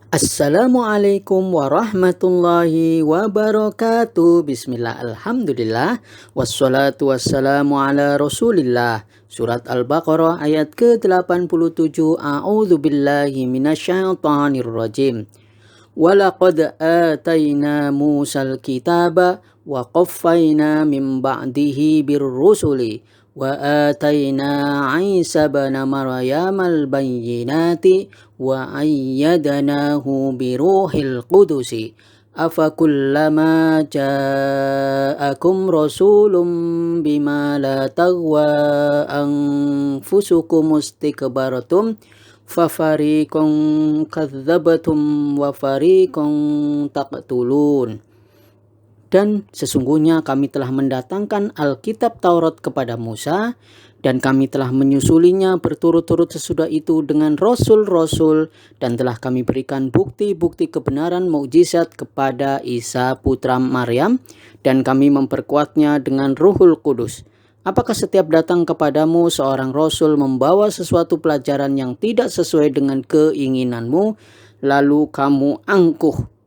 Assalamualaikum warahmatullahi wabarakatuh. Bismillah, alhamdulillah, wassalatu wassalamu ala rasulillah. Surat Al-Baqarah ayat ke-87. A'udzubillahi minasyaitonirrajim. Walaqad atayna Musal kitaba wa qaffayna min ba'dihi birrusuli wa atayna Isa bana Maryamal bayyinati wa ayyadnahu biruhil qudusi afakullama ja'akum rasulun bima la taghwa anfusukum istikbartum fafariqan kadzabatum wa fariqan taqtulun. Dan sesungguhnya kami telah mendatangkan Alkitab Taurat kepada Musa, dan kami telah menyusulinya berturut-turut sesudah itu dengan rasul-rasul, dan telah kami berikan bukti-bukti kebenaran mukjizat kepada Isa putra Maryam, dan kami memperkuatnya dengan Ruhul Kudus. Apakah setiap datang kepadamu seorang rasul membawa sesuatu pelajaran yang tidak sesuai dengan keinginanmu, lalu kamu angkuh?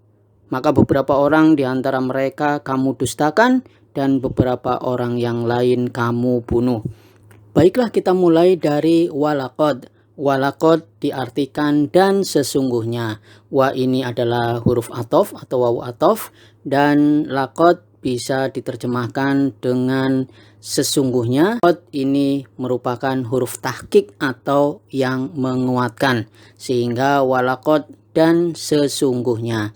Maka beberapa orang di antara mereka kamu dustakan, dan beberapa orang yang lain kamu bunuh. Baiklah, kita mulai dari walaqad. Walaqad diartikan dan sesungguhnya. Wa ini adalah huruf athof atau wawu athof, dan laqad bisa diterjemahkan dengan sesungguhnya. Qad ini merupakan huruf tahqiq atau yang menguatkan, sehingga walaqad dan sesungguhnya.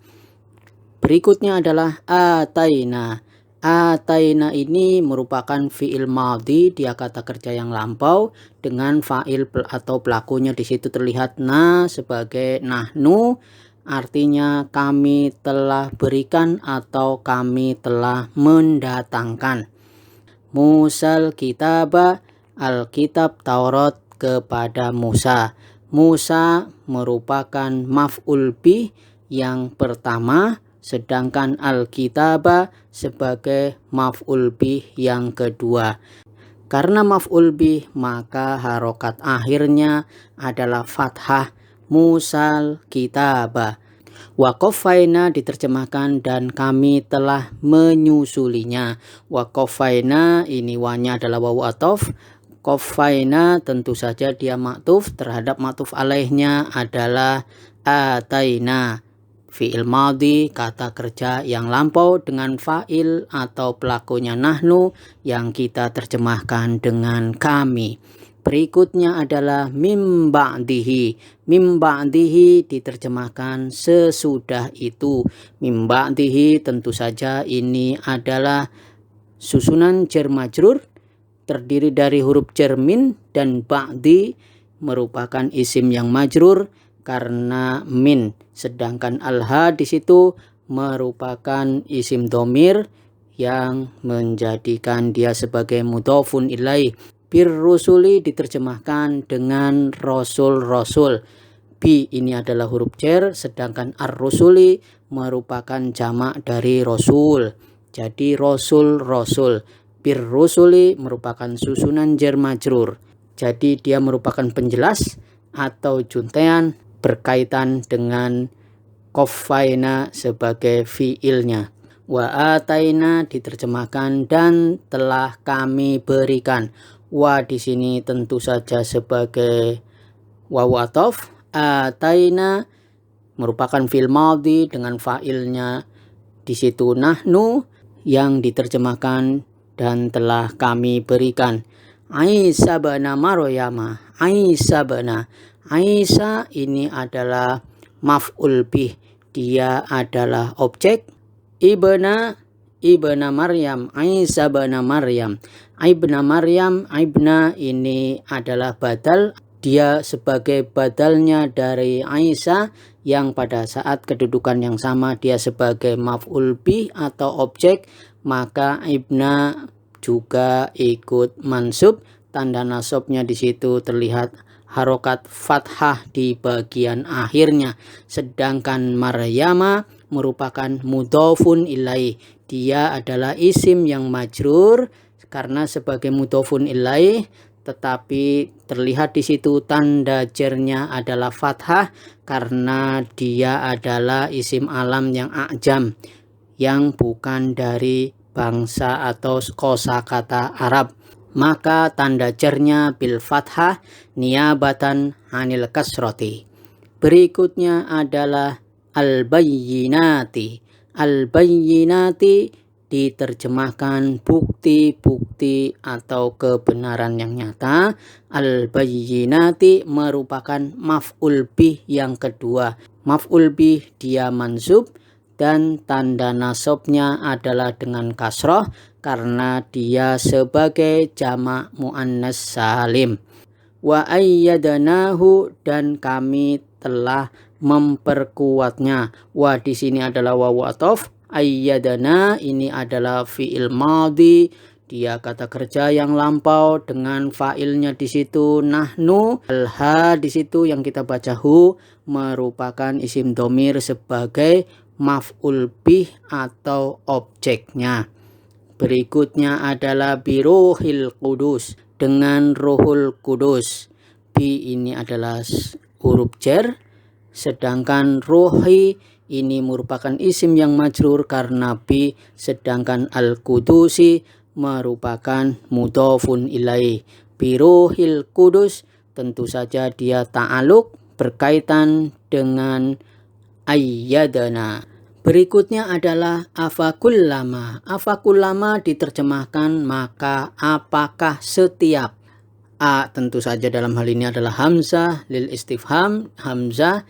Berikutnya adalah ataina. Ataina ini merupakan fi'il madhi, dia kata kerja yang lampau dengan fa'il atau pelakunya di situ terlihat na sebagai nahnu, artinya kami telah berikan atau kami telah mendatangkan. Musal kitaba, Alkitab Taurat kepada Musa. Musa merupakan maf'ul bih yang pertama, sedangkan Alkitaba sebagai maf'ul bih yang kedua. Karena maf'ul bih, maka harokat akhirnya adalah fathah, Musal kitaba. Wa qaffayna diterjemahkan dan kami telah menyusulinya. Wa qaffayna ini wanya adalah wawu athof. Qaffayna tentu saja dia maktuf terhadap maktuf alaihnya adalah ataina. Fi'il madhi, kata kerja yang lampau dengan fa'il atau pelakunya nahnu yang kita terjemahkan dengan kami. Berikutnya adalah mim ba'dihi. Mim ba'dihi diterjemahkan sesudah itu. Mim ba'dihi tentu saja ini adalah susunan jar majrur terdiri dari huruf jar min, dan ba'di merupakan isim yang majrur karena min, sedangkan alha di situ merupakan isim domir yang menjadikan dia sebagai mudhofun ilaih. Bir rusuli diterjemahkan dengan rasul-rasul. Bi ini adalah huruf jar, sedangkan ar-rusuli merupakan jamak dari rasul. Jadi rasul-rasul. Bir rusuli merupakan susunan jar majrur. Jadi dia merupakan penjelas atau juntean berkaitan dengan qaffayna sebagai fiilnya. Wa ataina diterjemahkan dan telah kami berikan. Wa di sini tentu saja sebagai wawu athof. Ataina merupakan fi'il madhi dengan fa'ilnya di situ nahnu yang diterjemahkan dan telah kami berikan. Isa bana Maryam. Isa bana. Isa ini adalah maf'ul bih, dia adalah objek. Ibna Maryam, Isa bana Maryam. Ibna Maryam, ibna ini adalah badal, dia sebagai badalnya dari Isa yang pada saat kedudukan yang sama dia sebagai maf'ul bih atau objek, maka ibna juga ikut mansub. Tanda nasabnya di situ terlihat harokat fathah di bagian akhirnya, sedangkan Maryama merupakan mudhofun ilaih, dia adalah isim yang majrur karena sebagai mudhofun ilaih tetapi terlihat di situ tanda jernya adalah fathah karena dia adalah isim alam yang a'jam, yang bukan dari bangsa atau kosakata Arab. Maka tanda jernya bil fathah niyabatan anil kasroti. Berikutnya adalah al-bayyinati. Al-bayyinati diterjemahkan bukti-bukti atau kebenaran yang nyata. Al-bayyinati merupakan maf'ul bih yang kedua. Maf'ul bih dia mansub dan tanda nasabnya adalah dengan kasroh karena dia sebagai jamak muannas salim. Wa ayyadnahu, dan kami telah memperkuatnya. Wa di sini adalah wawu athof. Ayyadana ini adalah fi'il madhi, dia kata kerja yang lampau dengan fa'ilnya di situ nahnu. Al-ha di situ yang kita baca hu merupakan isim domir sebagai maf'ul bih atau objeknya. Berikutnya adalah biruhil kudus, dengan Ruhul Kudus. Bi ini adalah huruf jar, sedangkan ruhi ini merupakan isim yang majrur karena bi, sedangkan al-kudusi merupakan mudhofun ilaih. Biruhil Kudus tentu saja dia ta'aluk berkaitan dengan ayyadana. Berikutnya adalah afakullama. Afakullama diterjemahkan maka apakah setiap. A tentu saja dalam hal ini adalah hamzah lil istifham, hamzah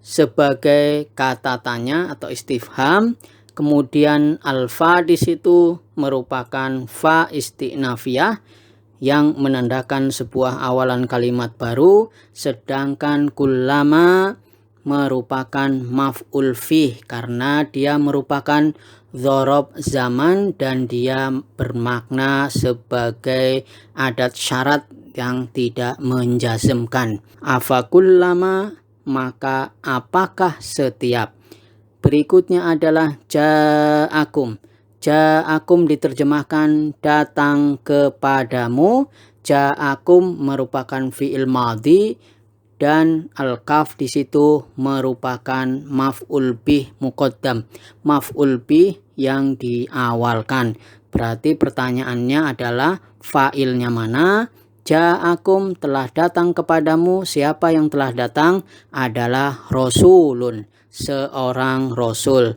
sebagai kata tanya atau istifham. Kemudian alfa di situ merupakan fa istinafiyah yang menandakan sebuah awalan kalimat baru, sedangkan kullama merupakan maf'ul fih karena dia merupakan dzarab zaman dan dia bermakna sebagai adat syarat yang tidak menjazmkan. Afakullama, maka apakah setiap. Berikutnya adalah ja'akum. Ja'akum diterjemahkan datang kepadamu. Ja'akum merupakan fi'il madhi dan al-kaf di situ merupakan maf'ul bih muqaddam, maf'ul bih yang diawalkan. Berarti pertanyaannya adalah fa'ilnya mana? Ja'akum telah datang kepadamu. Siapa yang telah datang? Adalah rasulun, seorang rasul.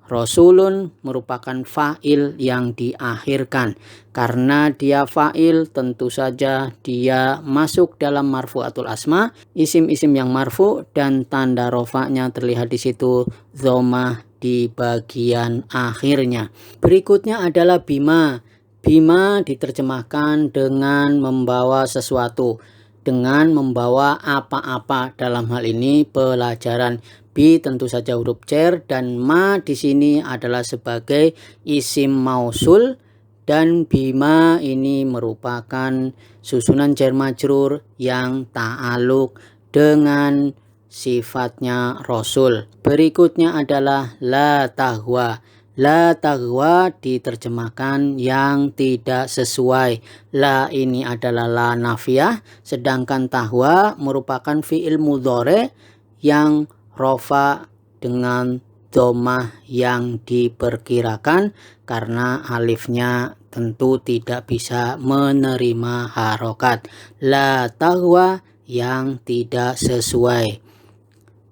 Rasulun merupakan fa'il yang diakhirkan. Karena dia fa'il tentu saja dia masuk dalam marfu'atul asma, isim-isim yang marfu, dan tanda rofa'nya terlihat di situ dhammah di bagian akhirnya. Berikutnya adalah bima. Bima diterjemahkan dengan membawa sesuatu, dengan membawa apa-apa. Dalam hal ini pelajaran. Bi tentu saja huruf jar dan ma di sini adalah sebagai isim mausul, dan bima ini merupakan susunan jar majrur yang ta'aluk dengan sifatnya rasul. Berikutnya adalah la tahwa. La tahwa diterjemahkan yang tidak sesuai. La ini adalah la nafiyah, sedangkan tahwa merupakan fi'il mudhari yang rofa dengan dhammah yang diperkirakan karena alifnya tentu tidak bisa menerima harokat. La tahwa yang tidak sesuai.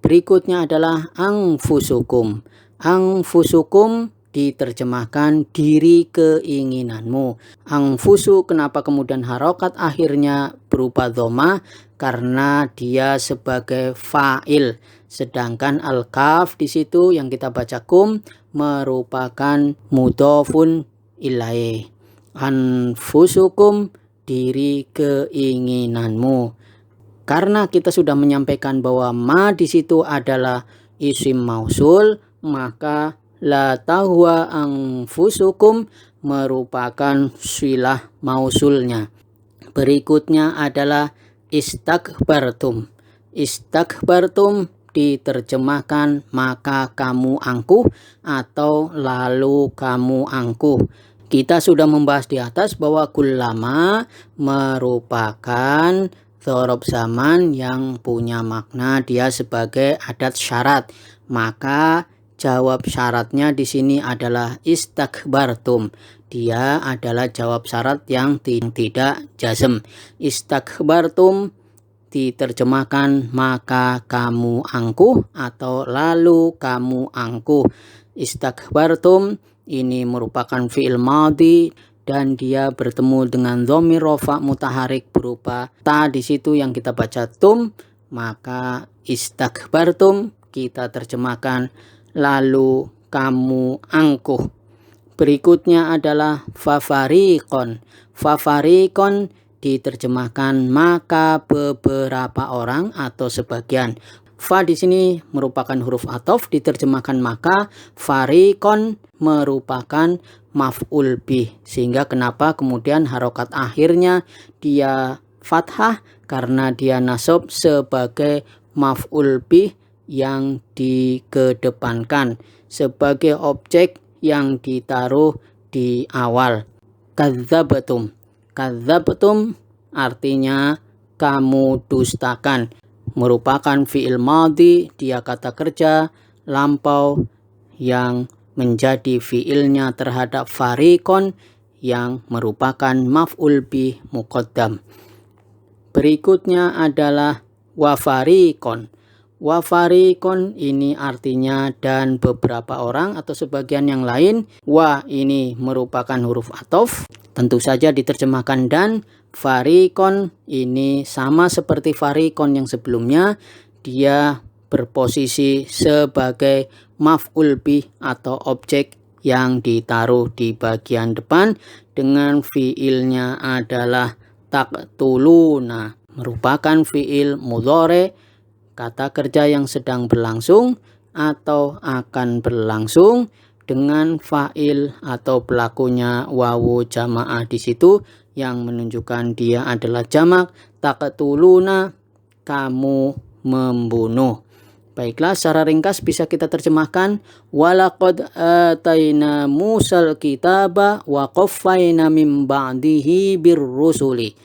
Berikutnya adalah angfusukum. Angfusukum diterjemahkan diri keinginanmu. Angfusu kenapa kemudian harokat akhirnya berupa dhammah? Karena dia sebagai fa'il. Sedangkan al-kaf di situ yang kita baca kum merupakan mudhofun ilaih. Anfusukum diri keinginanmu. Karena kita sudah menyampaikan bahwa ma di situ adalah isim mausul, maka la tahwa anfusukum merupakan silah mausulnya. Berikutnya adalah istakbartum. Istakbartum diterjemahkan maka kamu angkuh atau lalu kamu angkuh. Kita sudah membahas di atas bahwa kullama merupakan dzaraf zaman yang punya makna dia sebagai adat syarat. Maka jawab syaratnya di sini adalah istakbartum. Dia adalah jawab syarat yang tidak jazm. Istakbartum diterjemahkan maka kamu angkuh atau lalu kamu angkuh. Istakbartum ini merupakan fi'il madhi dan dia bertemu dengan dhamir rafa mutaharik berupa ta di situ yang kita baca tum, maka istakbartum kita terjemahkan lalu kamu angkuh. Berikutnya adalah fafariqon. Fafariqon diterjemahkan maka beberapa orang atau sebagian. Fa di sini merupakan huruf athof diterjemahkan maka, fariqon merupakan maf'ul bih. Sehingga kenapa kemudian harokat akhirnya dia fathah karena dia nasab sebagai maf'ul bih yang dikedepankan sebagai objek yang ditaruh di awal. Kadzabatum. Kadzabatum artinya kamu dustakan. Merupakan fi'il madhi, dia kata kerja lampau yang menjadi fi'ilnya terhadap fariqon yang merupakan maf'ul bih muqaddam. Berikutnya adalah wafariqon. Wafariqon ini artinya dan beberapa orang atau sebagian yang lain. Wa ini merupakan huruf athof, tentu saja diterjemahkan dan. Fariqon ini sama seperti fariqon yang sebelumnya, dia berposisi sebagai maf'ul bih atau objek yang ditaruh di bagian depan dengan fiilnya adalah taqtuluna, merupakan fiil mudhari, kata kerja yang sedang berlangsung atau akan berlangsung dengan fa'il atau pelakunya wawu jamaah di situ yang menunjukkan dia adalah jamak. Taqtuluna, kamu membunuh. Baiklah, secara ringkas bisa kita terjemahkan walaqad ataina Musal kitaba wa qaffayna min ba'dihi birrusuli.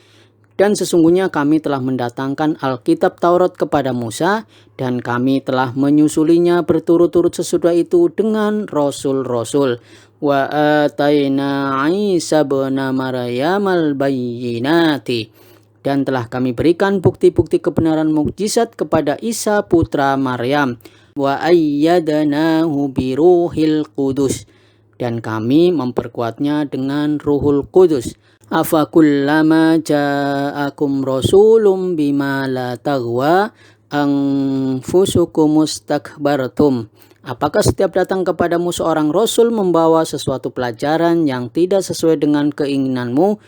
Dan sesungguhnya kami telah mendatangkan Alkitab Taurat kepada Musa dan kami telah menyusulinya berturut-turut sesudah itu dengan rasul-rasul. Wa ataina Isa bin Maryam al-bayyinati, dan telah kami berikan bukti-bukti kebenaran mukjizat kepada Isa putra Maryam. Wa ayyadnahu biruhil qudus, dan kami memperkuatnya dengan Ruhul Qudus. Afakullama ja'akum rasulun bima la taghwa anfusukum mustakbartum. Apakah setiap datang kepadamu seorang rasul membawa sesuatu pelajaran yang tidak sesuai dengan keinginanmu,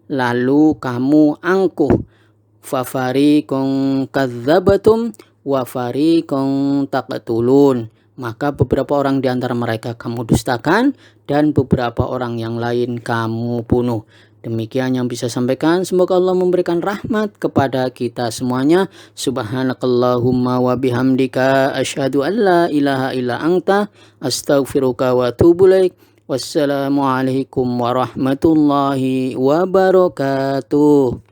lalu kamu angkuh? Fafariqun kadzabatum wa fariqun taqtulun. Maka beberapa orang di antara mereka kamu dustakan dan beberapa orang yang lain kamu bunuh. Demikian yang bisa sampaikan. Semoga Allah memberikan rahmat kepada kita semuanya. Subhanakallahumma wa bihamdika asyhadu an la ilaha illa anta astaghfiruka wa atubu ilaik. Wassalamualaikum warahmatullahi wabarakatuh.